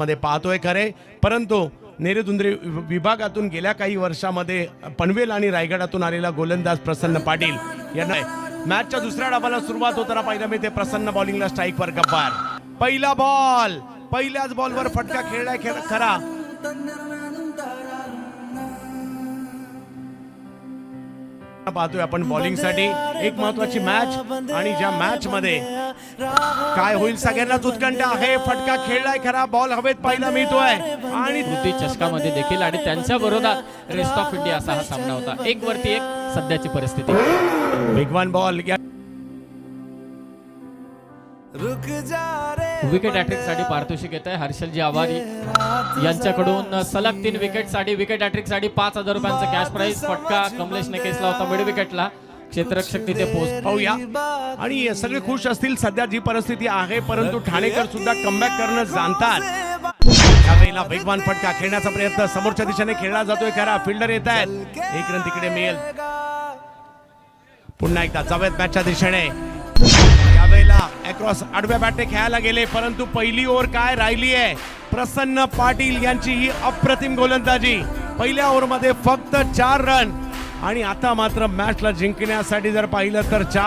मैदानामध्ये पाहतोय खरे, परंतु नेरेदुंद्री विभागातून गेल्या काही वर्षामध्ये पनवेल आणि रायगडातून आलेला गोलंदाज प्रसन्न पाटील यांना मॅचच्या दुसऱ्या डावाला सुरुवात होताना पाहिलं मी ते प्रसन्न बॉलिंगला स्ट्राईकवर गब्बार. पहिला बॉल, पहिल्याच बॉलवर फटका खेळलाय खरा. पाहतोय आपण बॉलिंग साठी एक महत्वाची मॅच आणि ज्या मॅच मध्ये काय होईल सगळ्यांनाच उत्कंठा आहे. फटका खेळलाय खरा, बॉल हवेत पाहायला मिळतोय आणि पृथ्वी चषकामध्ये देखील आणि त्यांच्या विरोधात रेस्ट ऑफ इंडिया असा हा सामना होता. एक वरती एक सध्याची परिस्थिती. वेगवान बॉल. विकेट हॅट्रिक साठी पारितोषिक येत आहे हर्षलजी आभारी यांच्याकडून. सलग 3 विकेट साठी विकेट हॅट्रिक साठी 5,000 रुपयांचा कॅश प्राइज. फटका कमलेशने केसला होता मिड विकेटला. क्षेत्ररक्षक तिथे पोहोच पाहूया. आणि सगळे खुश असतील सध्या जी परिस्थिती आहे, परंतु ठाणेकर सुद्धा कमबॅक करणं जाणतात. यावेळेला वेगवान फटका खेळण्याचा प्रयत्न समोरच्या दिशेने खेळला जातोय खरा. फिल्डर येत आहेत, एक रन तिकडे मिळेल. पुन्हा एकदा जावेद मॅचच्या दिशेने. यावेळेला अक्रॉस आडव्या बॅटने खेळायला गेले, परंतु पहिली ओव्हर काय राहिली आहे. प्रसन्न पाटील यांची ही अप्रतिम गोलंदाजी. पहिल्या ओव्हरमध्ये फक्त 4 रन आणि आता मात्र मॅचला जिंकण्यासाठी जर पाहिलं तर 4